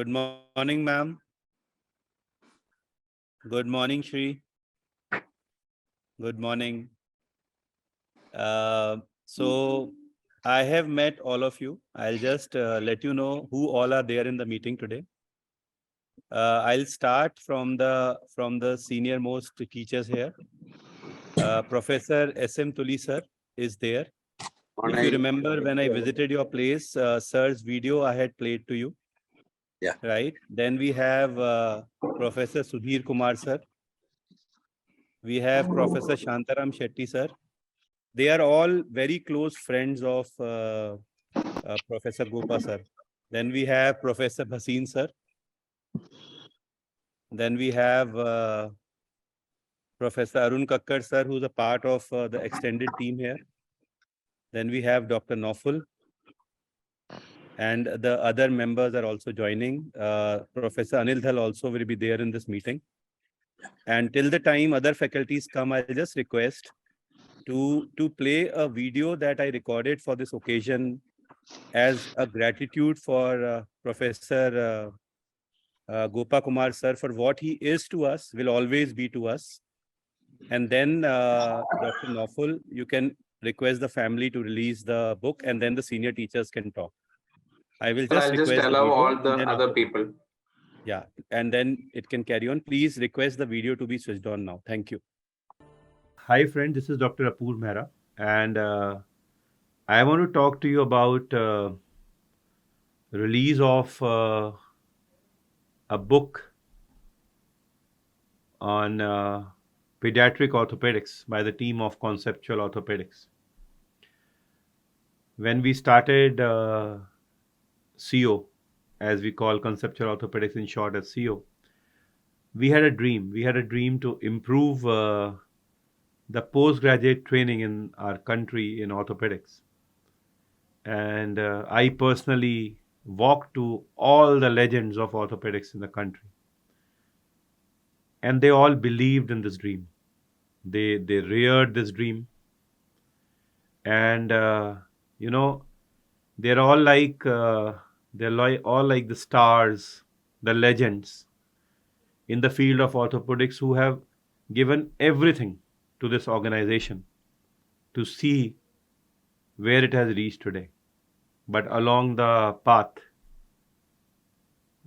Good morning, ma'am. Good morning, Shri. Good morning. So I have met all of you. I'll just let you know who all are there in the meeting today. I'll start from the senior most teachers here. Professor S.M. Tuli sir is there. If you remember when I visited your place, sir's video I had played to you. Yeah. Right. Then we have Professor Sudhir Kumar sir. We have Professor Shantaram Shetty sir. They are all very close friends of Professor Gopa sir. Then we have Professor Bhasin sir. Then we have Professor Arun Kakkar sir, who's a part of the extended team here. Then we have Dr. Noful. And the other members are also joining. Professor Anil Dhal also will be there in this meeting. And till the time other faculties come, I'll just request to play a video that I recorded for this occasion as a gratitude for Professor Gopa Kumar sir for what he is to us, will always be to us. And then Dr. Noful, you can request the family to release the book and then the senior teachers can talk. I will just I'll just request the allow video, all the and then other after- people. Yeah, and then it can carry on. Please request the video to be switched on now. Thank you. Hi, friend. This is Dr. Apoor Mehra, and I want to talk to you about release of a book on Pediatric Orthopedics by the team of Conceptual Orthopedics. When we started CO, as we call Conceptual Orthopedics in short as CO, we had a dream. We had a dream to improve the postgraduate training in our country in orthopedics. And I personally walked to all the legends of orthopedics in the country. And they all believed in this dream. They reared this dream. And, they're all like all like the stars, the legends in the field of orthopedics who have given everything to this organization to see where it has reached today. But along the path,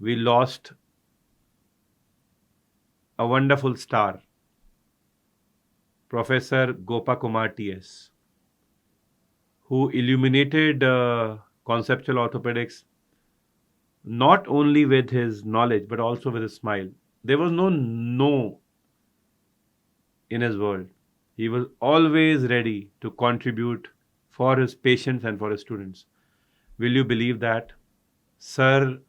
we lost a wonderful star, Professor Gopa Kumar TS, who illuminated conceptual orthopedics not only with his knowledge but also with a smile. There was no in his world. He was always ready to contribute for his patients and for his students. Will you believe that? Sir,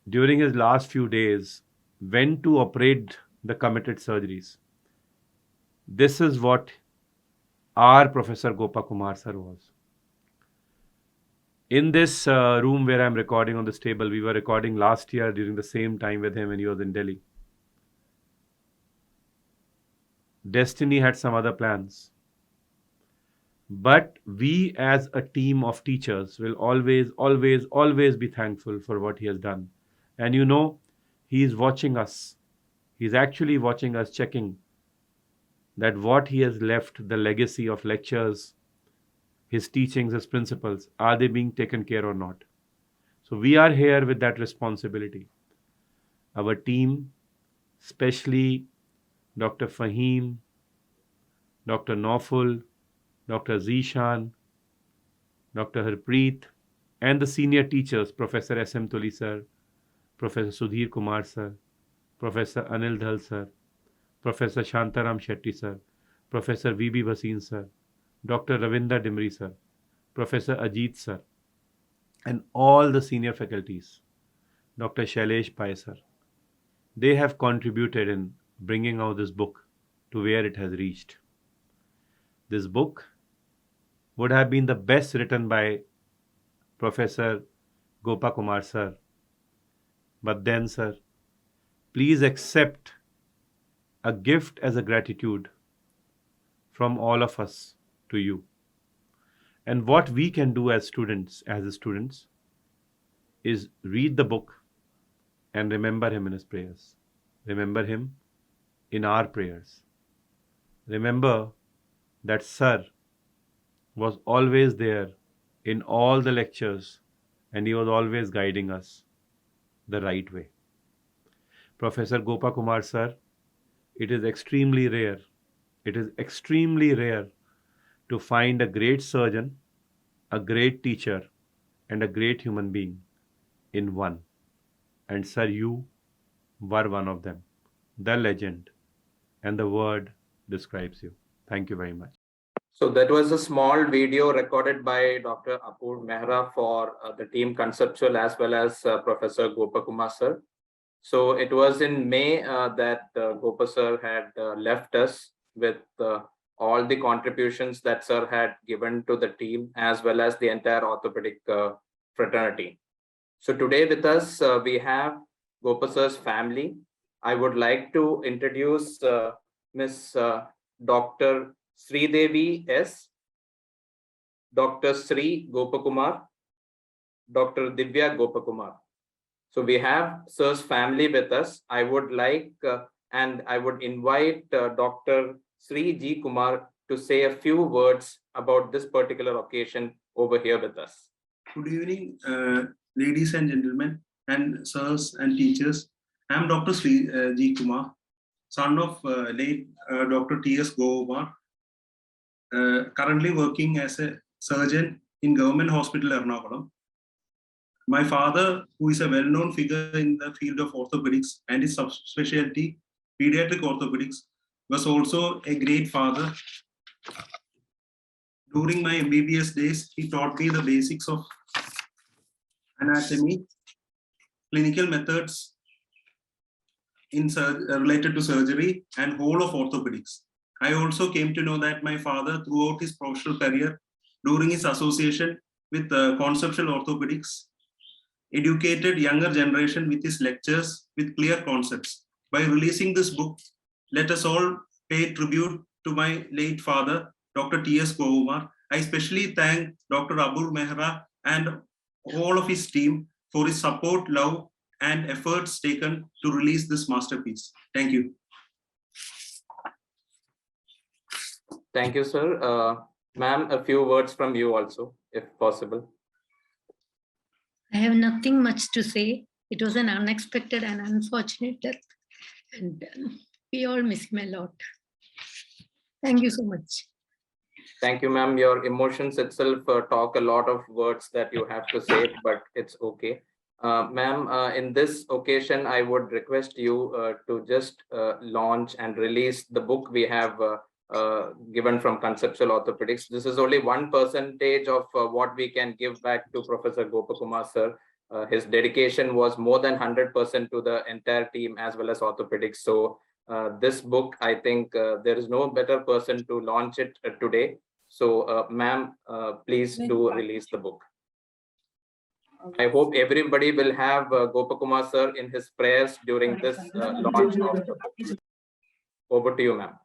during his last few days, went to operate the committed surgeries. This is what our Professor Gopa Kumar sir was. In this room where I'm recording on this table, we were recording last year during the same time with him when he was in Delhi. Destiny had some other plans. But we as a team of teachers will always be thankful for what he has done. And he is watching us. He's actually watching us, checking that what he has left, the legacy of lectures, his teachings, his principles, are they being taken care or not? So we are here with that responsibility. Our team, especially Dr. Fahim, Dr. Noful, Dr. Zishan, Dr. Harpreet, and the senior teachers, Professor S.M. Tuli sir, Professor Sudhir Kumar sir, Professor Anil Dhal sir, Professor Shantaram Shetty sir, Professor V.B. Bhasin sir, Dr. Ravinder Dimri sir, Professor Ajit sir, and all the senior faculties, Dr. Shailesh Pai sir. They have contributed in bringing out this book to where it has reached. This book would have been the best written by Professor Gopa Kumar sir. But then, sir, please accept a gift as a gratitude from all of us to you. And what we can do as students, is read the book and remember him in his prayers. Remember him in our prayers. Remember that Sir was always there in all the lectures and he was always guiding us the right way. Professor Gopa Kumar Sir, it is extremely rare. It is extremely rare to find a great surgeon, a great teacher, and a great human being in one. And Sir, you were one of them, the legend, and the word describes you. Thank you very much. So that was a small video recorded by Dr. Apur Mehra for the team Conceptual as well as Professor Gopa Kumar sir. So it was in May that Gopa sir had left us with all the contributions that sir had given to the team as well as the entire orthopedic fraternity. So today with us, we have Gopa sir's family. I would like to introduce Ms. Dr. Sridevi S, Dr. Sri Gopakumar, Dr. Divya Gopakumar. So we have sir's family with us. I would like and I would invite Dr. Sri G. Kumar to say a few words about this particular occasion over here with us. Good evening, ladies and gentlemen, and sirs and teachers. I am Dr. Sri G. Kumar, son of late Dr. TS Gopa, currently working as a surgeon in Government Hospital Ernakulam. My father, who is a well-known figure in the field of orthopedics and his subspecialty, Pediatric Orthopedics, was also a great father. During my MBBS days, he taught me the basics of anatomy, clinical methods related to surgery, and whole of orthopedics. I also came to know that my father, throughout his professional career, during his association with Conceptual Orthopedics, educated younger generation with his lectures with clear concepts. By releasing this book, let us all pay tribute to my late father, Dr. T.S. Kumar. I especially thank Dr. Apur Mehra and all of his team for his support, love, and efforts taken to release this masterpiece. Thank you. Thank you, sir. Ma'am, a few words from you also, if possible. I have nothing much to say. It was an unexpected and unfortunate death, and we all miss him a lot. Thank you so much. Thank you, ma'am. Your emotions itself talk a lot of words that you have to say, but it's okay. Ma'am, in this occasion, I would request you to just launch and release the book we have given from Conceptual Orthopedics. This is only 1% of what we can give back to Professor Gopa Kumar sir. His dedication was more than 100% to the entire team as well as orthopedics. So this book, I think there is no better person to launch it today. So ma'am, please do release the book. I hope everybody will have Gopa Kumar sir in his prayers during this launch of the book. Over to you, ma'am.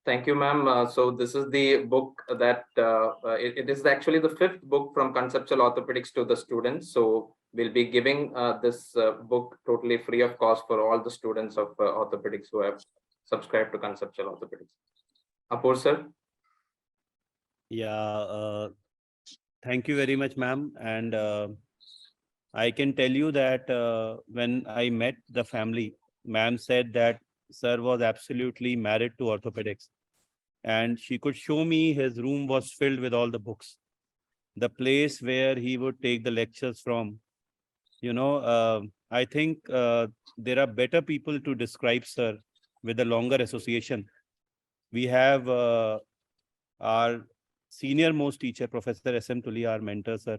Thank you, ma'am. So this is the book that it is actually the 5th book from Conceptual Orthopedics to the students. So we'll be giving this book totally free of cost for all the students of orthopedics who have subscribed to Conceptual Orthopedics. Apur sir. Yeah, thank you very much, ma'am. And I can tell you that when I met the family, ma'am said that sir was absolutely married to orthopedics. And she could show me his room was filled with all the books. The place where he would take the lectures from. You know, I think there are better people to describe sir with a longer association. We have our senior most teacher, Professor S.M. Tuli, our mentor, sir.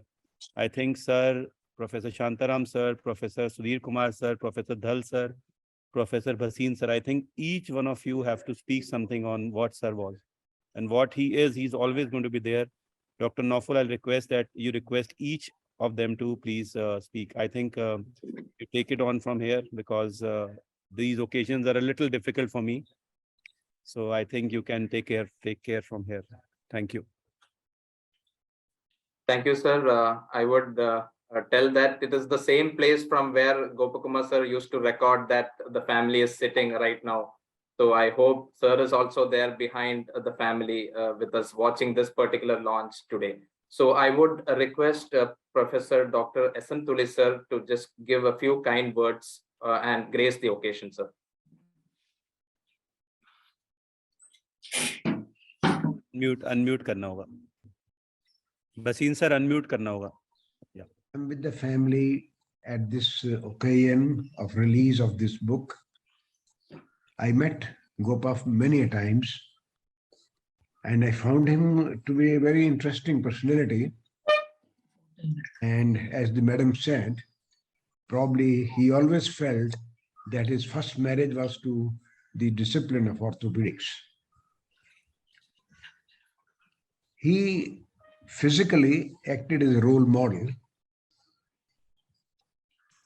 I think, sir, Professor Shantaram, sir, Professor Sudhir Kumar, sir, Professor Dhal, sir, Professor Bhasin, sir, I think each one of you have to speak something on what sir was and what he is. He's always going to be there. Dr. Naufal, I'll request that you request each of them to please speak. I think you take it on from here because these occasions are a little difficult for me. So I think you can take care from here. Thank you. Thank you, sir. I would tell that it is the same place from where Gopa Kumar sir used to record that the family is sitting right now. So I hope sir is also there behind the family with us watching this particular launch today. So I would request Professor Dr. S.M. Tuli sir to just give a few kind words and grace the occasion, sir. Unmute करना होगा. Bhasin sir, unmute करना होगा. Yeah. I'm with the family at this occasion of release of this book. I met Gopa many a times, and I found him to be a very interesting personality. And as the madam said, probably he always felt that his first marriage was to the discipline of orthopedics. He physically acted as a role model,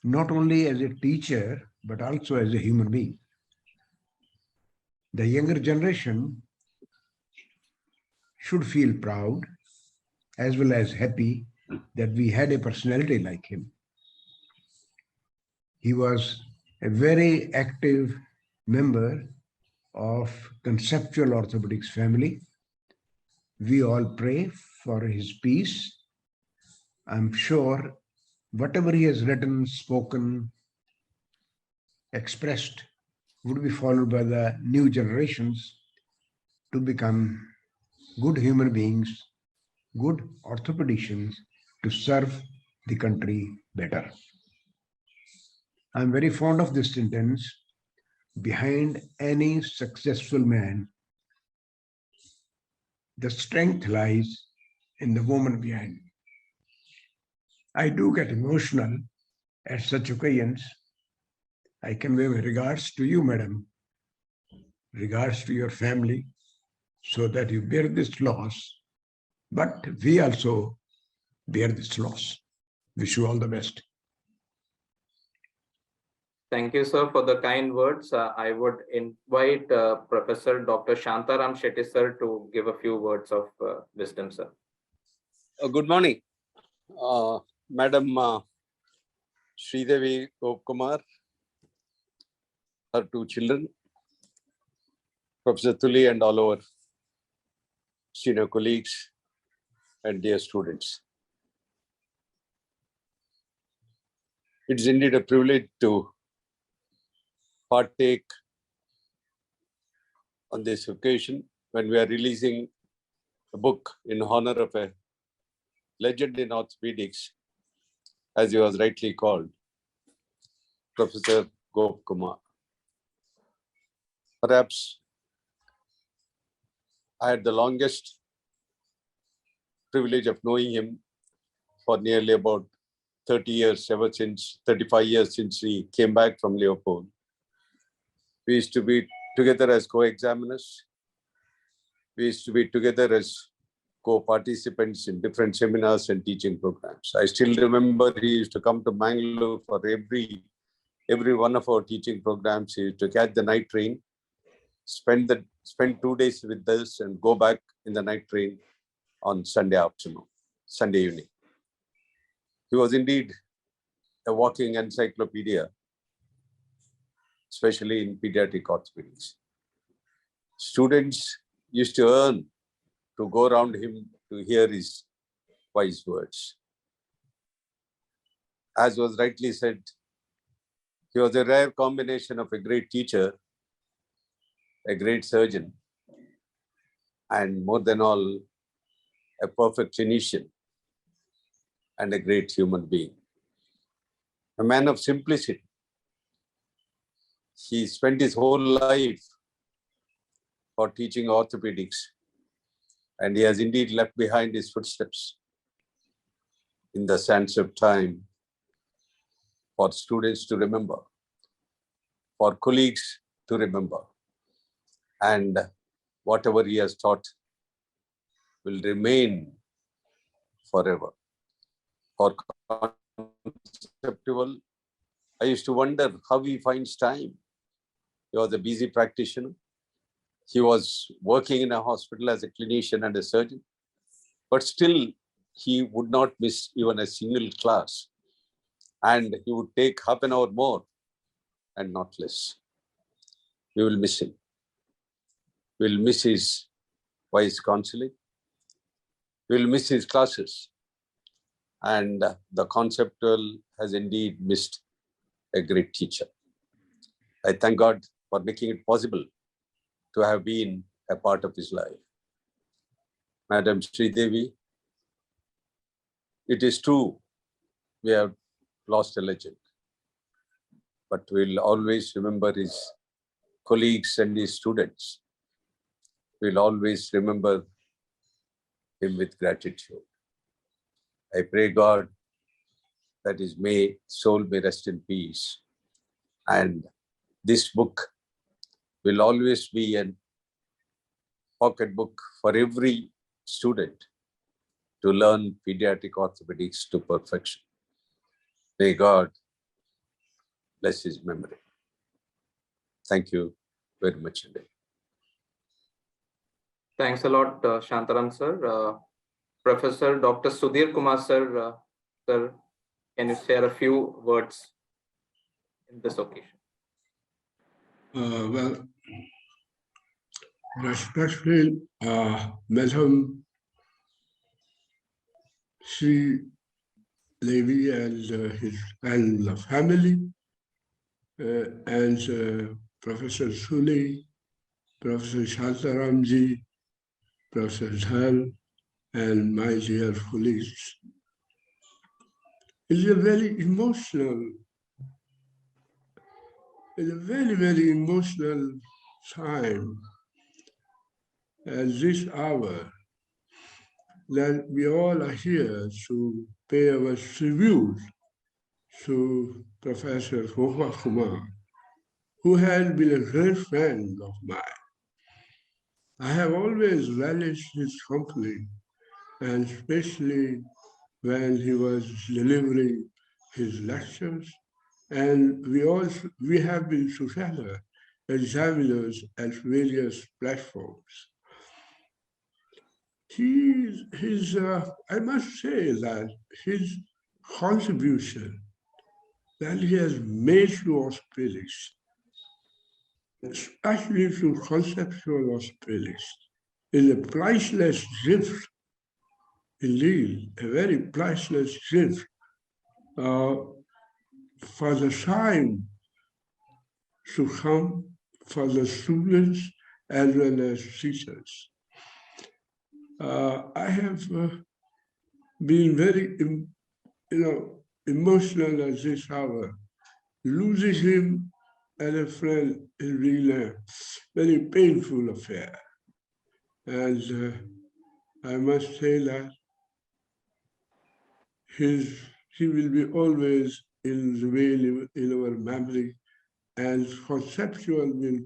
not only as a teacher, but also as a human being. The younger generation should feel proud as well as happy that we had a personality like him. He was a very active member of Conceptual Orthopedics family. We all pray for his peace. I'm sure whatever he has written, spoken, expressed would be followed by the new generations to become good human beings, good orthopedicians to serve the country better. I'm very fond of this sentence: behind any successful man, the strength lies in the woman behind. I do get emotional at such occasions. I convey my regards to you, madam, regards to your family, so that you bear this loss, but we also bear this loss. Wish you all the best. Thank you, sir, for the kind words. I would invite Professor Dr. Shantaram Shetty, sir, to give a few words of wisdom, sir. Good morning, Madam Sridevi Gopa Kumar, her two children, Professor Tuli, and all our senior colleagues and dear students. It's indeed a privilege to partake on this occasion when we are releasing a book in honor of a legend in orthopedics, as he was rightly called, Professor Gopa Kumar. Perhaps I had the longest privilege of knowing him for nearly about 30 years, 35 years since he came back from Leopold. We used to be together as co-examiners. We used to be together as co-participants in different seminars and teaching programs. I still remember he used to come to Mangalore for every one of our teaching programs. He used to catch the night train, spend 2 days with us, and go back in the night train on Sunday evening. He was indeed a walking encyclopedia, especially in pediatric orthopedics. Students used to earn to go around him to hear his wise words. As was rightly said, he was a rare combination of a great teacher, a great surgeon, and more than all, a perfect clinician and a great human being. A man of simplicity. He spent his whole life for teaching orthopedics And he has indeed left behind his footsteps in the sands of time for students to remember, for colleagues to remember. And whatever he has taught will remain forever. For conceptual, I used to wonder how he finds time. He was a busy practitioner. He was working in a hospital as a clinician and a surgeon, but still he would not miss even a single class. And he would take half an hour more and not less. We will miss him. We'll miss his wise counseling. We'll miss his classes. And the conceptual has indeed missed a great teacher. I thank God for making it possible to have been a part of his life. Madam Sridevi, it is true, we have lost a legend, but we'll always remember his colleagues and his students. We'll always remember him with gratitude. I pray God that his soul may rest in peace. And this book will always be a pocket book for every student to learn pediatric orthopedics to perfection. May God bless his memory. Thank you very much indeed. Thanks a lot, Shantaram sir. Professor Dr. Sudhir Kumar sir, sir, can you share a few words in this occasion? Well, respectfully, Madam Sri Devi and the family, and Professor Suli, Professor Shantaramji, Professor Dhal, and my dear colleagues. It's a very emotional, very emotional time at this hour that we all are here to pay our tribute to Professor Gopa Kumar, who had been a great friend of mine. I have always relished his company, and especially when he was delivering his lectures, and we have been together examiners at various platforms. I must say that his contribution that he has made to orthopedics, especially to conceptual orthopedics, is a priceless gift, indeed, a very priceless gift for the time to come for the students as well as teachers. I have been very, emotional at this hour. Losing him as a friend is really a very painful affair. And I must say that he will be always in our memory, and conceptual will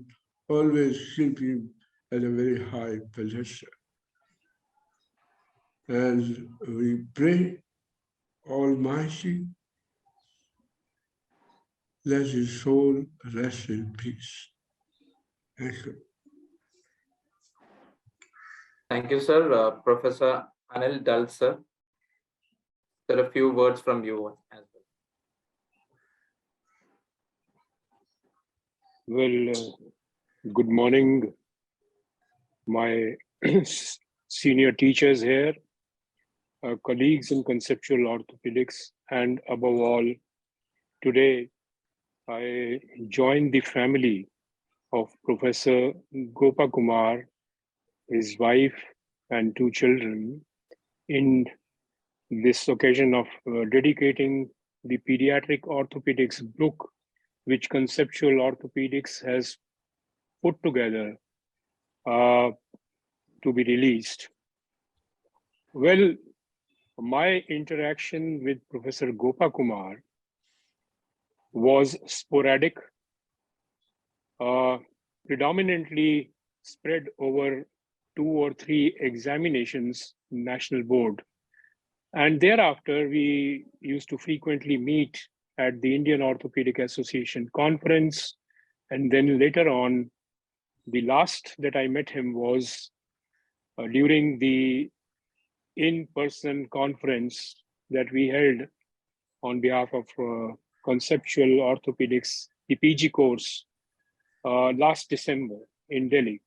always keep him at a very high position. And we pray, Almighty, let his soul rest in peace. Thank you. Thank you, sir. Professor Anil Dal, sir. There are a few words from you as well. Well, good morning, my senior teachers here, colleagues in conceptual orthopedics, and above all, today I join the family of Professor Gopa Kumar, his wife, and 2 children in this occasion of dedicating the Pediatric Orthopedics book, which Conceptual Orthopedics has put together to be released. Well, my interaction with Professor Gopa Kumar was sporadic, predominantly spread over 2 or 3 examinations, national board. And thereafter, we used to frequently meet at the Indian Orthopedic Association conference. And then later on, the last that I met him was during the in-person conference that we held on behalf of Conceptual Orthopedics, the PG course, last December in Delhi.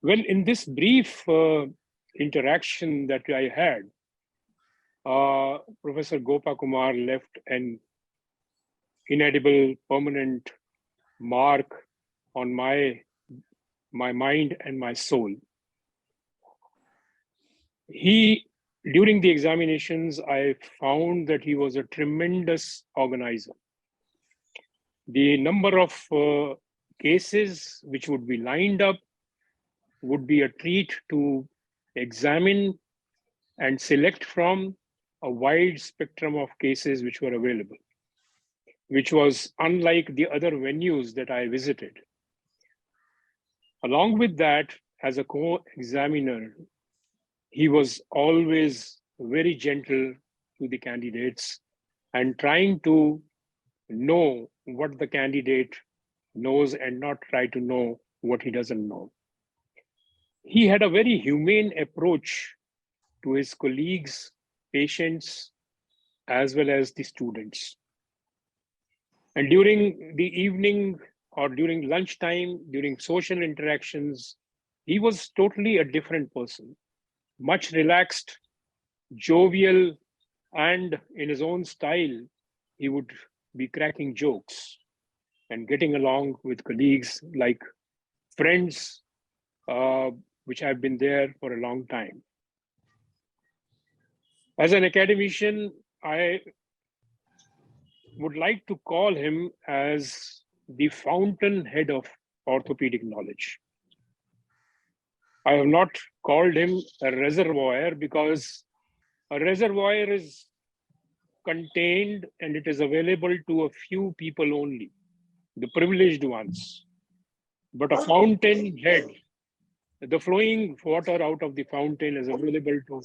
Well, in this brief interaction that I had, Professor Gopa Kumar left an inedible permanent mark on my mind and my soul. During the examinations, I found that he was a tremendous organizer. The number of cases which would be lined up would be a treat to examine and select from a wide spectrum of cases which were available, which was unlike the other venues that I visited. Along with that, as a co-examiner, he was always very gentle to the candidates and trying to know what the candidate knows and not try to know what he doesn't know. He had a very humane approach to his colleagues, patients, as well as the students. And during the evening or during lunchtime, during social interactions, he was totally a different person, much relaxed, jovial, and in his own style, he would be cracking jokes and getting along with colleagues like friends, which have been there for a long time. As an academician, I would like to call him as the fountainhead of orthopedic knowledge. I have not called him a reservoir because a reservoir is contained and it is available to a few people only, the privileged ones. But a fountainhead, the flowing water out of the fountain is available to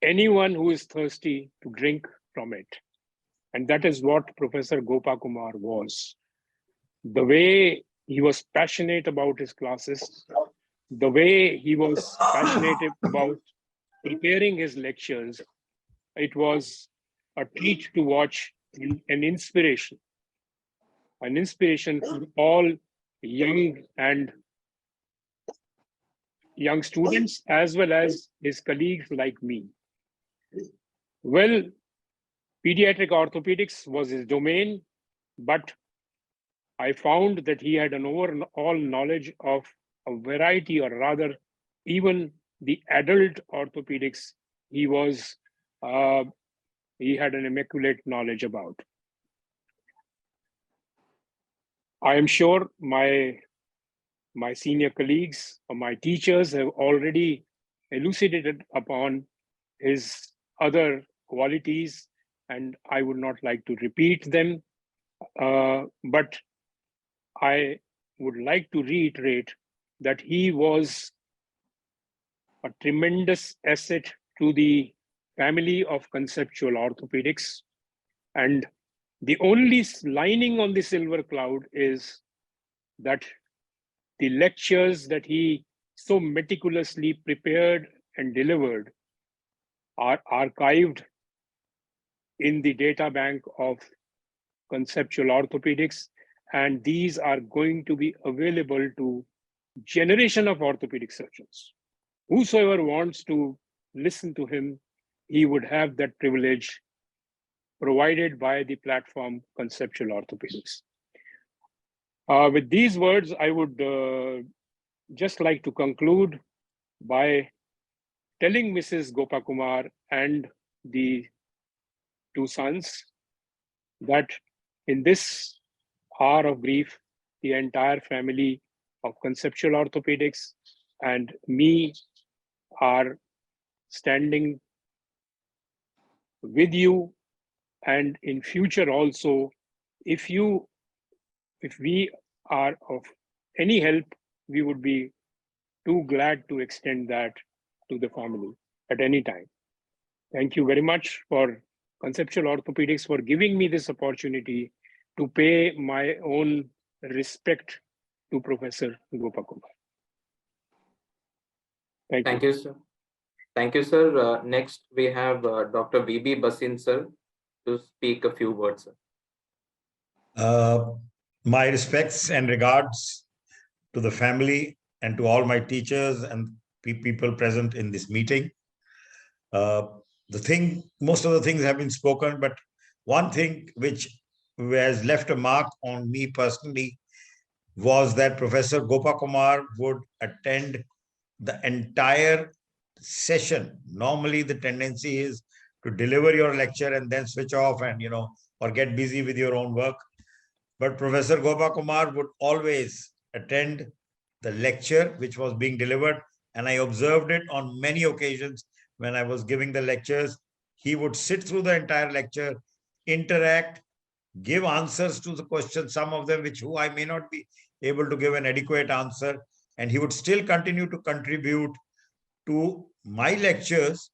anyone who is thirsty to drink from it. And that is what Professor Gopa Kumar was. The way he was passionate about his classes, the way he was passionate about preparing his lectures, it was a treat to watch, an inspiration for all young students as well as his colleagues like me. Well, pediatric orthopedics was his domain, but I found that he had an overall knowledge of a variety, or rather, even the adult orthopedics, he had an immaculate knowledge about. I am sure my senior colleagues or my teachers have already elucidated upon his other qualities, and I would not like to repeat them, but I would like to reiterate that he was a tremendous asset to the family of conceptual orthopedics. And the only lining on the silver cloud is that the lectures that he so meticulously prepared and delivered are archived in the data bank of conceptual orthopedics, and these are going to be available to generation of orthopedic surgeons. Whosoever wants to listen to him, he would have that privilege provided by the platform Conceptual Orthopedics. With these words, I would just like to conclude by telling Mrs. Gopa Kumar and the 2 sons that in this hour of grief, the entire family of conceptual orthopedics and me are standing with you, and in future also, if we are of any help, we would be too glad to extend that to the family at any time. Thank you very much for Conceptual Orthopedics for giving me this opportunity to pay my own respect to Professor Gopa Kumar. Thank you. Thank you, sir. Thank you, sir. Next, we have Dr. V.B. Basin, sir, to speak a few words, sir. My respects and regards to the family and to all my teachers and people present in this meeting. Most of the things have been spoken, but one thing which has left a mark on me personally was that Professor Gopa Kumar would attend the entire session. Normally, the tendency is to deliver your lecture and then switch off and, or get busy with your own work. But Professor Gopa Kumar would always attend the lecture which was being delivered. And I observed it on many occasions when I was giving the lectures. He would sit through the entire lecture, interact, give answers to the questions, some of them which I may not be able to give an adequate answer. And he would still continue to contribute to my lectures.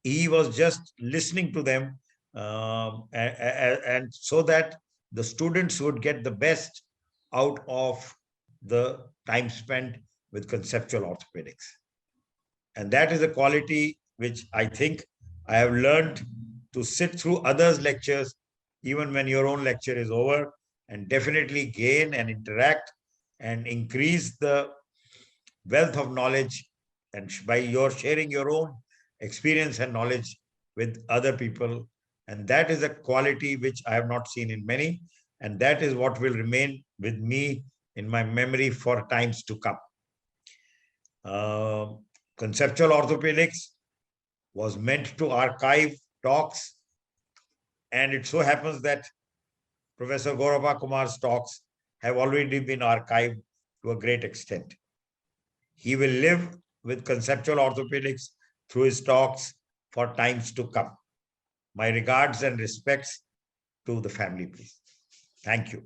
He was just listening to them, and so that the students would get the best out of the time spent with conceptual orthopedics. And that is a quality which I think I have learned to sit through others' lectures, even when your own lecture is over, and definitely gain and interact and increase the wealth of knowledge, and by your sharing your own experience and knowledge with other people. And that is a quality which I have not seen in many, and that is what will remain with me in my memory for times to come. Conceptual orthopedics was meant to archive talks, and it so happens that Professor Gopa Kumar's talks have already been archived to a great extent. He will live with conceptual orthopedics through his talks for times to come. My regards and respects to the family, please. Thank you.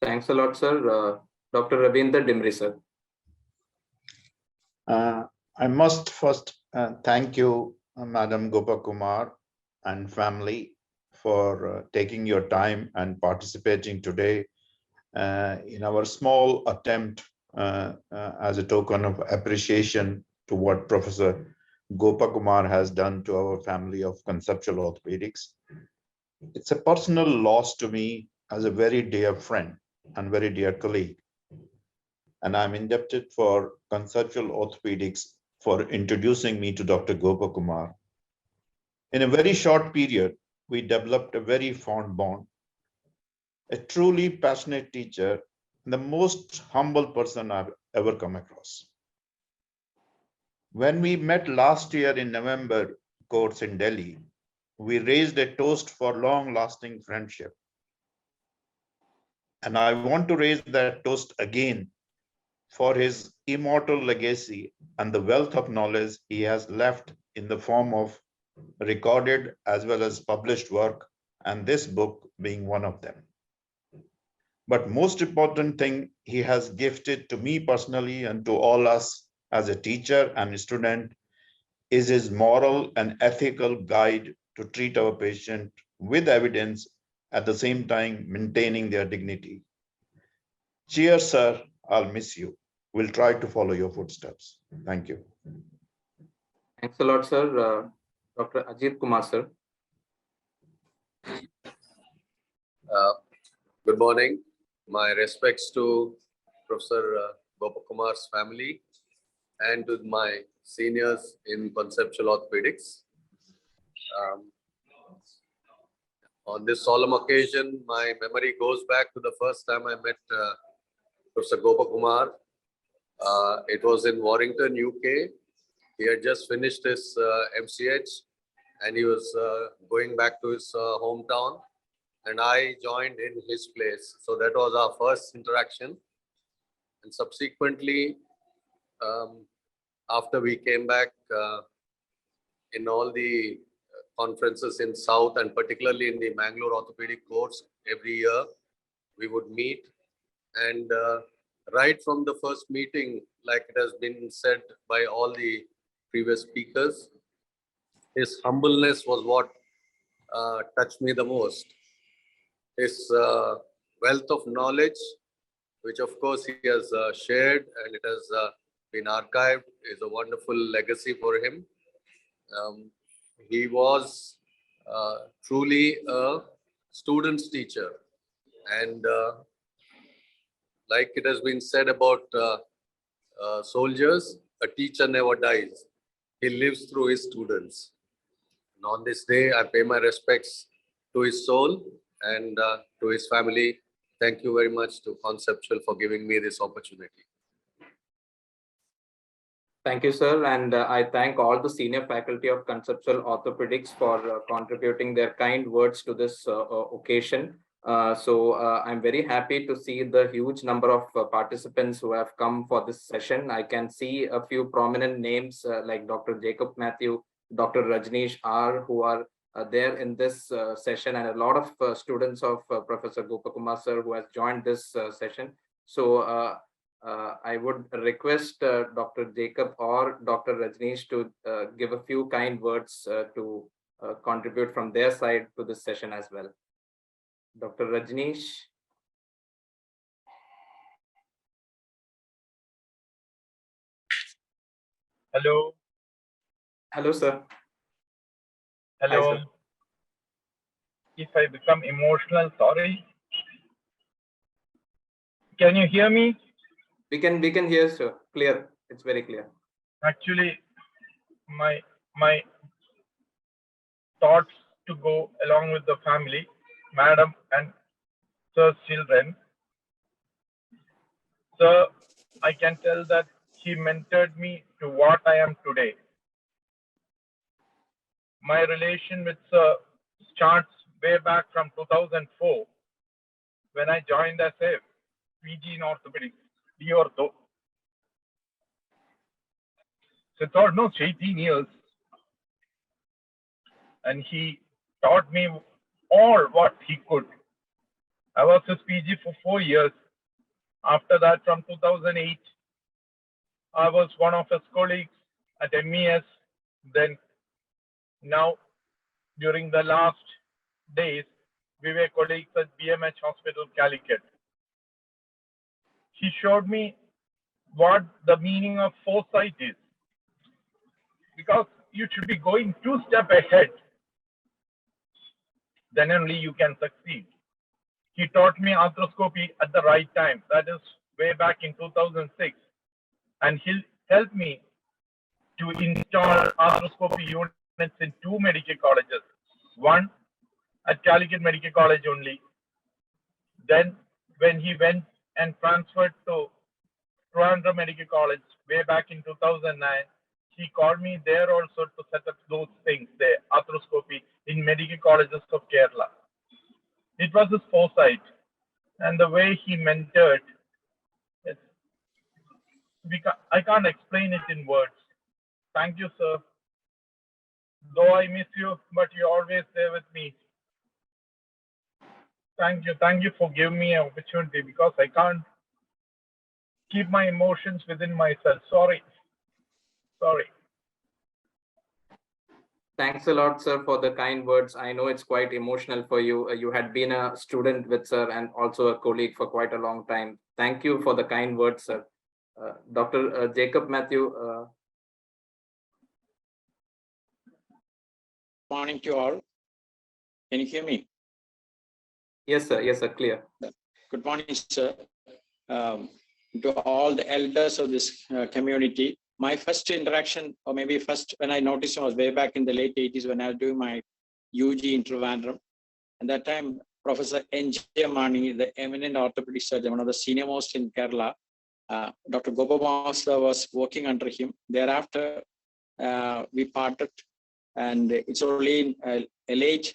Thanks a lot, sir. Dr. Ravindra Dimri, sir. I must first thank you, Madam Gopa Kumar and family, for taking your time and participating today in our small attempt as a token of appreciation to what Professor Gopa Kumar has done to our family of conceptual orthopedics. It's a personal loss to me as a very dear friend and very dear colleague. And I'm indebted for conceptual orthopedics for introducing me to Dr. Gopa Kumar. In a very short period, we developed a very fond bond. A truly passionate teacher, and the most humble person I've ever come across. When we met last year in November course in Delhi, we raised a toast for long-lasting friendship. And I want to raise that toast again for his immortal legacy and the wealth of knowledge he has left in the form of recorded as well as published work, and this book being one of them. But most important thing he has gifted to me personally and to all us as a teacher and a student is his moral and ethical guide to treat our patient with evidence, at the same time maintaining their dignity. Cheers, sir. I'll miss you. We'll try to follow your footsteps. Thank you. Thanks a lot, sir. Dr. Ajit Kumar, sir. Good morning. My respects to Professor Gopa Kumar's family and to my seniors in conceptual orthopedics. On this solemn occasion, my memory goes back to the first time I met Professor Gopa Kumar. It was in Warrington, UK. He had just finished his MCH and he was going back to his hometown, and I joined in his place. So that was our first interaction. And subsequently, after we came back in all the conferences in South and particularly in the Mangalore Orthopedic course, every year we would meet. And right from the first meeting, like it has been said by all the previous speakers, his humbleness was what touched me the most. His wealth of knowledge, which of course he has shared and it has been archived, is a wonderful legacy for him. He was truly a student's teacher. And like it has been said about soldiers, a teacher never dies. He lives through his students. And on this day, I pay my respects to his soul and to his family. Thank you very much to Conceptual for giving me this opportunity. Thank you, sir. And I thank all the senior faculty of Conceptual Orthopedics for contributing their kind words to this occasion. I'm very happy to see the huge number of participants who have come for this session. I can see a few prominent names like Dr. Jacob Matthew, Dr. Rajneesh R, who are there in this session, and a lot of students of Professor Gopa Kumar sir who has joined this session. So I would request Dr. Jacob or Dr. Rajneesh to give a few kind words to contribute from their side to this session as well. Dr. Rajneesh. Hello. Hello, sir. Hello. Hi, sir. If I become emotional, sorry. Can you hear me? We can hear, sir. Clear. It's very clear. Actually, my thoughts to go along with the family, madam and sir's children. Sir, I can tell that he mentored me to what I am today. My relation with sir starts way back from 2004 when I joined as a PG in orthopedics, Ortho. So it's almost 18 years. And he taught me all what he could. I was his PG for 4 years. After that, from 2008, I was one of his colleagues at MES. Then now, during the last days, we were colleagues at BMH Hospital, Calicut. He showed me what the meaning of foresight is. Because you should be going 2 steps ahead. Then only you can succeed. He taught me arthroscopy at the right time. That is way back in 2006. And he helped me to install arthroscopy units in 2 medical colleges. One at Calicut Medical College only. Then when he went and transferred to Trivandrum Medical College way back in 2009, he called me there also to set up those things there, arthroscopy in medical colleges of Kerala. It was his foresight and the way he mentored. I can't explain it in words. Thank you, sir. Though I miss you, but you're always there with me. Thank you. Thank you for giving me an opportunity because I can't keep my emotions within myself. Sorry. Thanks a lot, sir, for the kind words. I know it's quite emotional for you. You had been a student with sir and also a colleague for quite a long time. Thank you for the kind words, sir. Dr. Jacob Matthew. Morning to all. Can you hear me? Yes, sir. Yes, sir. Clear. Good morning, sir. To all the elders of this community. My first interaction, or maybe first when I noticed him, was way back in the late 80s when I was doing my UG in Trivandrum. At that time, Professor N.J. Mani, the eminent orthopedic surgeon, one of the senior most in Kerala, Dr. Gopa Kumar was working under him. Thereafter, we parted, and it's only in late,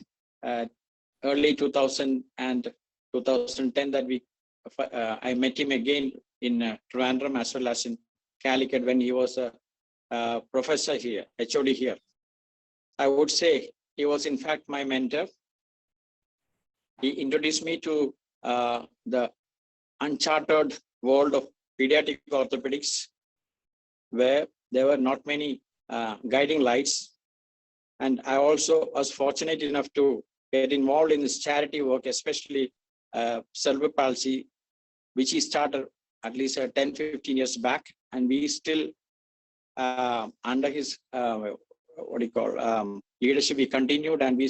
early 2000 and 2010 that I met him again in Trivandrum as well as in Calicut when he was professor here, HOD here. I would say he was in fact my mentor. He introduced me to the uncharted world of pediatric orthopedics, where there were not many guiding lights. And I also was fortunate enough to get involved in this charity work, especially cerebral palsy, which he started at least 10, 15 years back. And we still, under his, leadership, we continued, and we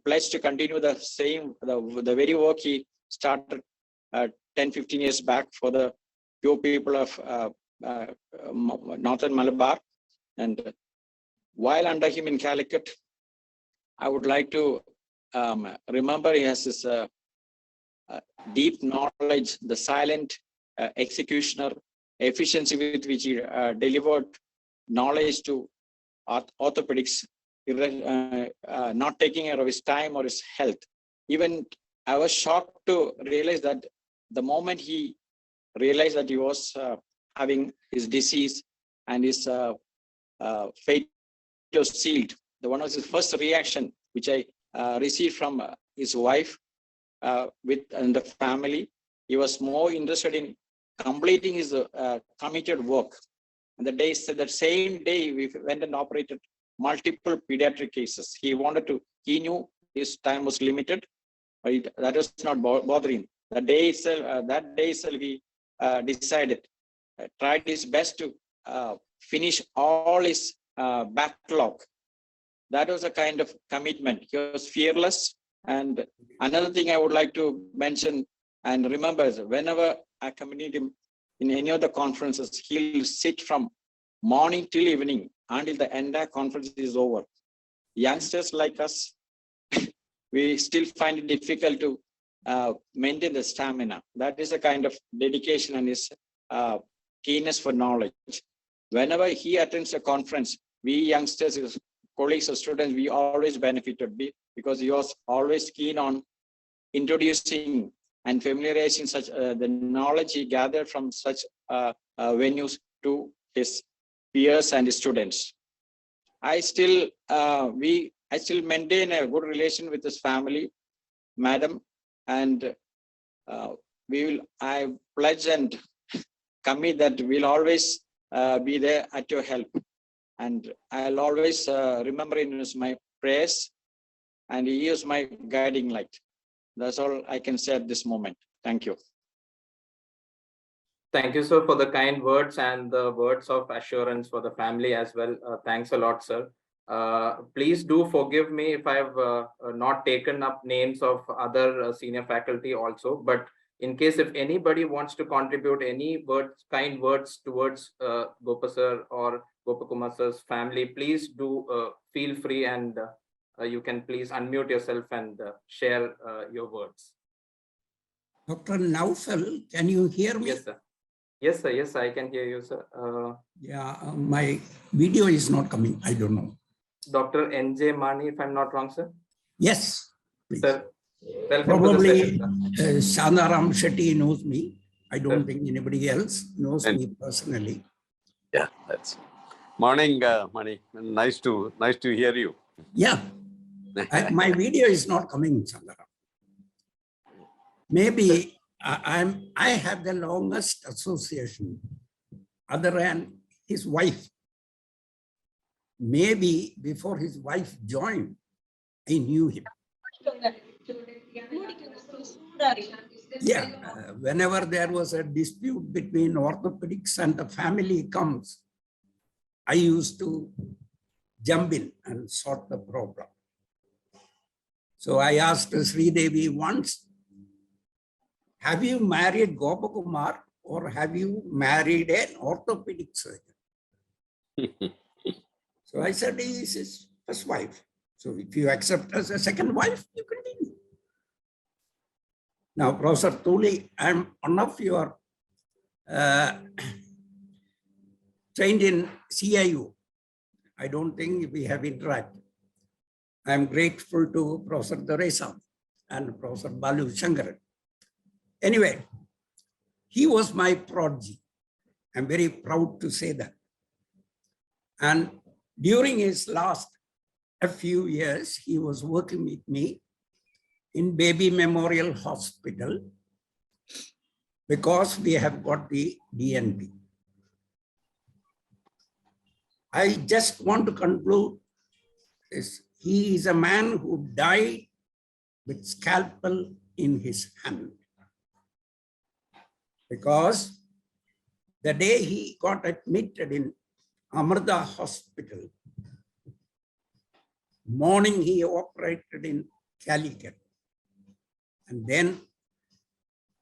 pledged to continue the same, the very work he started 10, 15 years back for the poor people of Northern Malabar. And while under him in Calicut, I would like to remember he has this deep knowledge, the silent executioner, efficiency with which he delivered knowledge to orthopedics, not taking care of his time or his health. Even I was shocked to realize that the moment he realized that he was having his disease and his fate was sealed, one of his first reaction, which I received from his wife and the family, he was more interested in completing his committed work. And that same day, we went and operated multiple pediatric cases. He knew his time was limited, but that was not bothering. That day itself, he decided, tried his best to finish all his backlog. That was a kind of commitment. He was fearless. And another thing I would like to mention and remember is whenever I accompanied him in any of the conferences, he'll sit from morning till evening until the entire conference is over. Youngsters like us, we still find it difficult to maintain the stamina. That is a kind of dedication and his keenness for knowledge. Whenever he attends a conference, we youngsters, his colleagues or students, we always benefited because he was always keen on introducing and familiarizing such the knowledge he gathered from such venues to his peers and his students. I still maintain a good relation with his family, madam, and I pledge and commit that we'll always be there at your help. And I'll always remember him as my prayers, and he is my guiding light. That's all I can say at this moment. Thank you. Thank you, sir, for the kind words and the words of assurance for the family as well. Thanks a lot, sir. Please do forgive me if I have not taken up names of other senior faculty also, but in case if anybody wants to contribute any kind words towards Gopa sir or Gopa Kumar sir's family, please do feel free, and you can please unmute yourself and share your words. Dr. Naufal, can you hear me? Yes, sir. Yes, sir. Yes, I can hear you, sir. My video is not coming. I don't know. Dr. N.J. Mani, if I'm not wrong, sir. Yes, please. Sir, welcome probably to the session, Shandaram Shetty knows me. I don't think anybody else knows me personally. Yeah, that's morning, Mani. Nice to hear you. Yeah, my video is not coming, Shandaram. Maybe I have the longest association other than his wife. Maybe before his wife joined, I knew him. Yeah, whenever there was a dispute between orthopedics and the family comes, I used to jump in and sort the problem. So I asked Sridevi once, have you married Gopa Kumar or have you married an orthopedic surgeon? So I said, he is his first wife. So if you accept as a second wife, you continue. Now, Professor Tuli, I'm one of your trained in CIU. I don't think we have interacted. I'm grateful to Professor Doresa and Professor Balu Shankaran. Anyway, he was my prodigy. I'm very proud to say that. And during his last a few years, he was working with me in Baby Memorial Hospital because we have got the DNP. I just want to conclude this. He is a man who died with scalpel in his hand. Because the day he got admitted in Amrita Hospital, morning he operated in Calicut. And then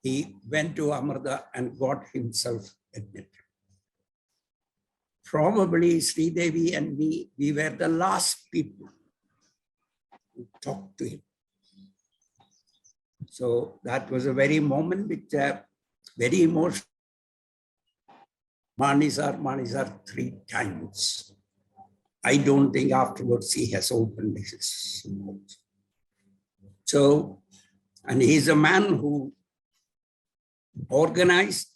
he went to Amrita and got himself admitted. Probably Sridevi and me, we were the last people to talk to him. So that was a very moment which very emotional. Manisar 3 times. I don't think afterwards he has opened his mouth. So, and he's a man who organized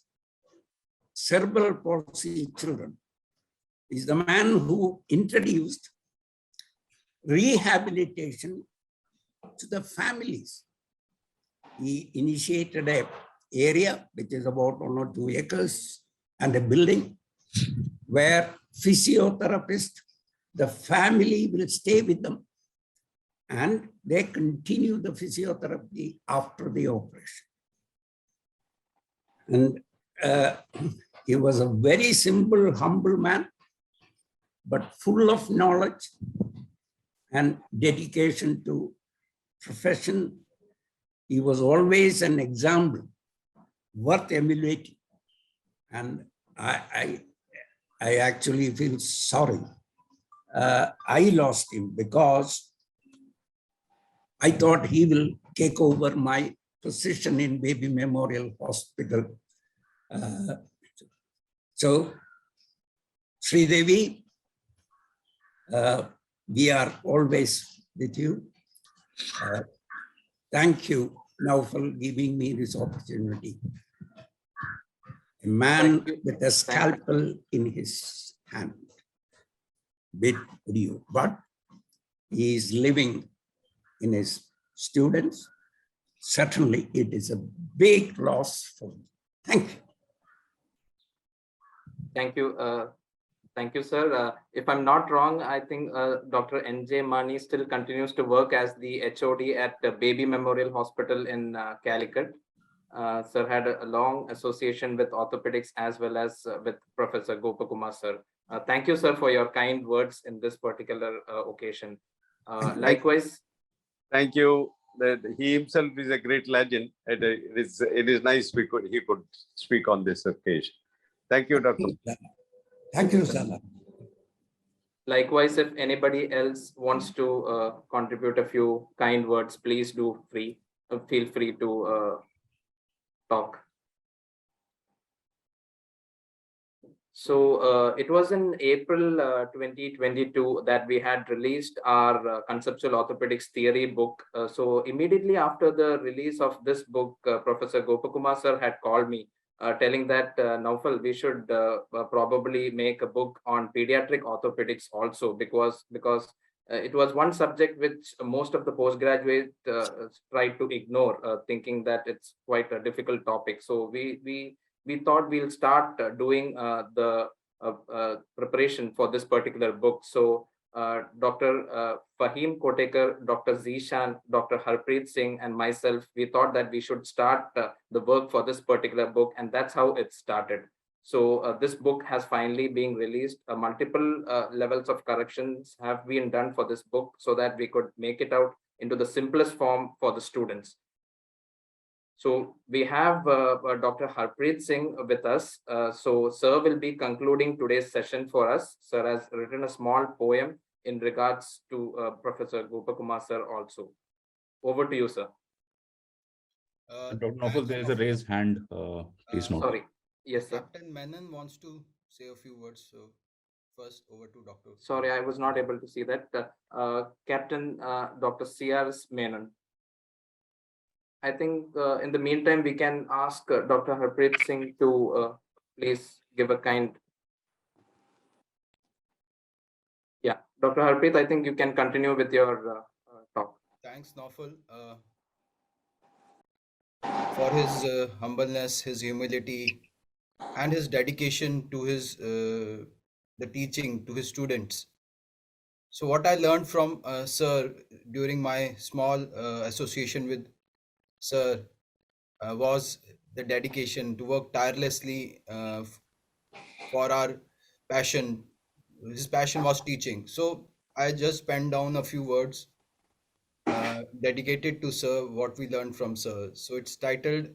cerebral palsy children. He's the man who introduced rehabilitation to the families. He initiated an area which is about 1 or 2 acres and a building where physiotherapist, the family will stay with them and they continue the physiotherapy after the operation. And he was a very simple, humble man, but full of knowledge and dedication to profession. He was always an example worth emulating. And I actually feel sorry. I lost him because I thought he will take over my position in Baby Memorial Hospital. So, Sridevi, we are always with you. Thank you now for giving me this opportunity. A man with a scalpel in his hand, with you, but he is living in his students. Certainly, it is a big loss for me. Thank you. Thank you. Thank you, sir. If I'm not wrong, I think Dr. N.J. Mani still continues to work as the HOD at the Baby Memorial Hospital in Calicut. Sir had a long association with orthopedics as well as with Professor Gopa Kumar, sir. Thank you, sir, for your kind words in this particular occasion. Likewise. Thank you. He himself is a great legend. It is nice he could speak on this occasion. Thank you, Dr. Thank you, sir. Likewise, if anybody else wants to contribute a few kind words, please do feel free to talk. So it was in April 2022 that we had released our conceptual orthopedics theory book. So immediately after the release of this book, Professor Gopa Kumar sir had called me telling that Naufal, we should probably make a book on pediatric orthopedics also, because it was one subject which most of the postgraduate tried to ignore, thinking that it's quite a difficult topic. So we thought we'll start doing the preparation for this particular book. So Dr. Fahim Kotekar, Dr. Zishan, Dr. Harpreet Singh, and myself, we thought that we should start the work for this particular book, and that's how it started. So this book has finally been released. Multiple levels of corrections have been done for this book so that we could make it out into the simplest form for the students. So we have Dr. Harpreet Singh with us. So sir will be concluding today's session for us. Sir has written a small poem in regards to Professor Gopa Kumar sir also. Over to you, sir. Dr. Naufal, there is a raised hand. Please note. Sorry. Yes, sir. Captain Menon wants to say a few words. So first, over to Dr. Sorry, I was not able to see that. Captain Dr. C.R. Menon. I think in the meantime, we can ask Dr. Harpreet Singh to please give a kind Yeah, Dr. Harpreet, I think you can continue with your talk. Thanks, Naufal, for his humbleness, his humility, and his dedication to his the teaching to his students. So what I learned from Sir during my small association with Sir was the dedication to work tirelessly for our passion. His passion was teaching. So I just penned down a few words dedicated to Sir, what we learned from Sir. So it's titled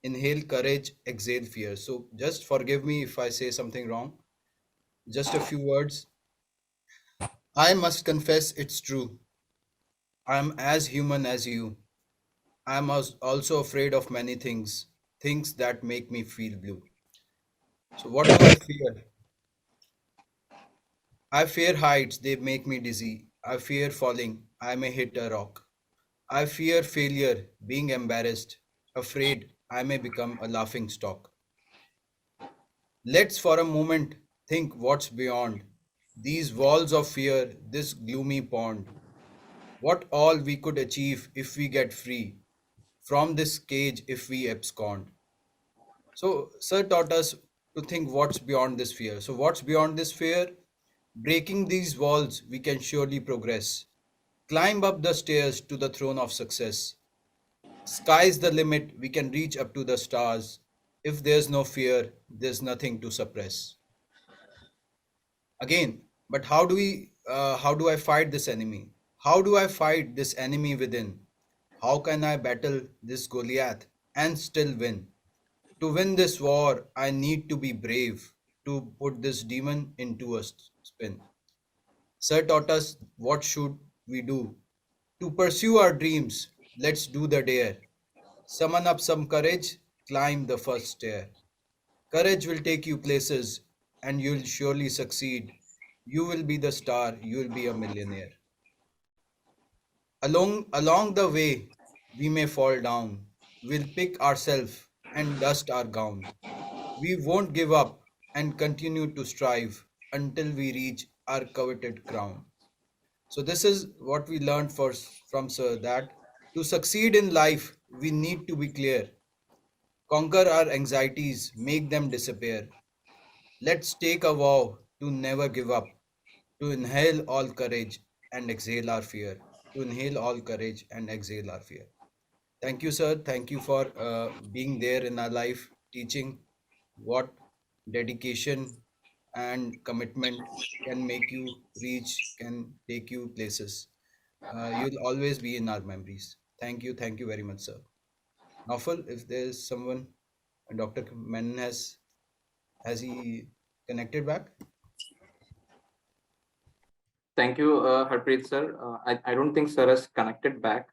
Inhale Courage, Exhale Fear. So just forgive me if I say something wrong. Just a few words. I must confess it's true. I'm as human as you. I'm also afraid of many things, things that make me feel blue. So what do I fear? I fear heights, they make me dizzy. I fear falling, I may hit a rock. I fear failure, being embarrassed, afraid I may become a laughing stock. Let's for a moment think what's beyond these walls of fear, this gloomy pond. What all we could achieve if we get free from this cage if we abscond. So, Sir taught us to think what's beyond this fear. So, what's beyond this fear? Breaking these walls, we can surely progress. Climb up the stairs to the throne of success. Sky's the limit, we can reach up to the stars. If there's no fear, there's nothing to suppress. Again, but how do I fight this enemy? How do I fight this enemy within? How can I battle this Goliath and still win? To win this war, I need to be brave to put this demon into a spin. Sir taught us what should we do to pursue our dreams. Let's do the dare. Summon up some courage, climb the first stair. Courage will take you places and you'll surely succeed. You will be the star, you will be a millionaire. Along the way, we may fall down. We'll pick ourselves and dust our gown. We won't give up and continue to strive until we reach our coveted crown. So this is what we learned from Sir, that to succeed in life, we need to be clear. Conquer our anxieties, make them disappear. Let's take a vow to never give up, to inhale all courage and exhale our fear. To inhale all courage and exhale our fear. Thank you, sir. Thank you for being there in our life, teaching what dedication and commitment can make you reach, can take you places. You'll always be in our memories. Thank you. Thank you very much, sir. Naufal, if there's someone, Dr. Menon has he connected back? Thank you, Harpreet sir. I don't think sir has connected back.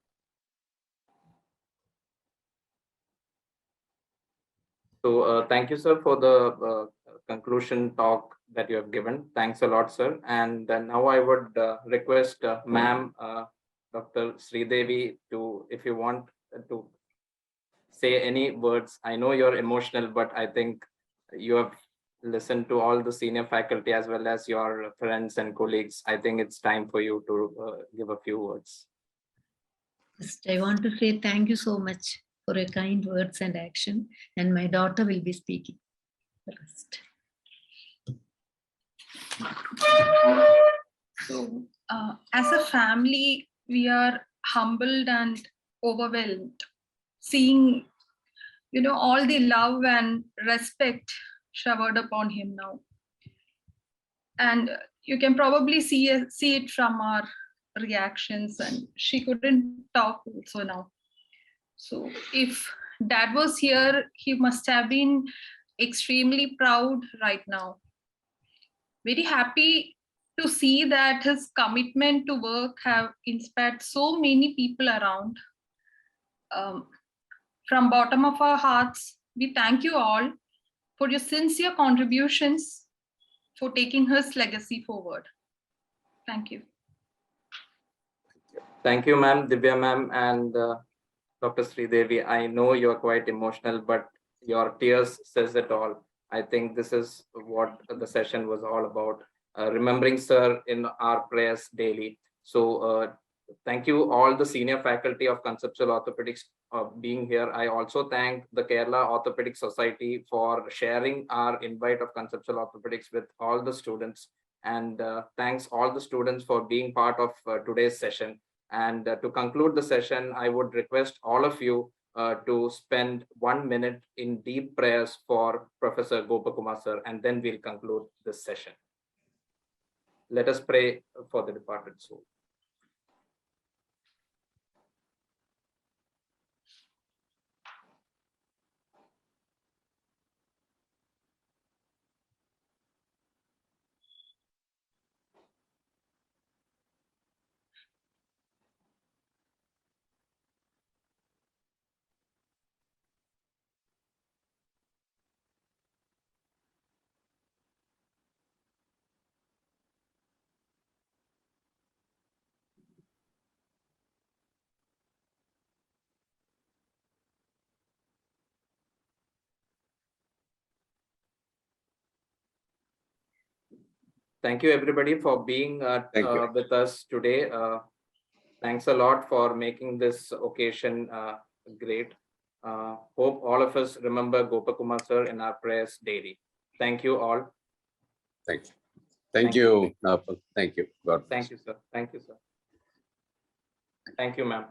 So thank you, sir, for the conclusion talk that you have given. Thanks a lot, sir. And now I would request ma'am, Dr. Sridevi, to, if you want to say any words. I know you're emotional, but I think you have listened to all the senior faculty as well as your friends and colleagues. I think it's time for you to give a few words. First, I want to say thank you so much for your kind words and action. And my daughter will be speaking first. So, as a family, we are humbled and overwhelmed, seeing, all the love and respect showered upon him now. And you can probably see it from our reactions, and she couldn't talk also now. So if dad was here, he must have been extremely proud right now. Very happy to see that his commitment to work have inspired so many people around. From bottom of our hearts, we thank you all for your sincere contributions for taking his legacy forward. Thank you. Thank you, ma'am, Divya ma'am, and Dr. Sridevi. I know you're quite emotional, but your tears says it all. I think this is what the session was all about. remembering sir in our prayers daily. So thank you all the senior faculty of Conceptual Orthopedics being here. I also thank the Kerala Orthopedic Society for sharing our invite of Conceptual Orthopedics with all the students. And thanks all the students for being part of today's session. And to conclude the session, I would request all of you to spend 1 minute in deep prayers for Professor Gopa Kumar sir, and then we'll conclude this session. Let us pray for the departed soul. Thank you everybody for being with us today. Thanks a lot for making this occasion great. Hope all of us remember Gopa Kumar sir in our prayers daily. Thank you all. Thank you. Thank you. Thank you. God bless. Thank you, sir. Thank you, sir. Thank you, ma'am.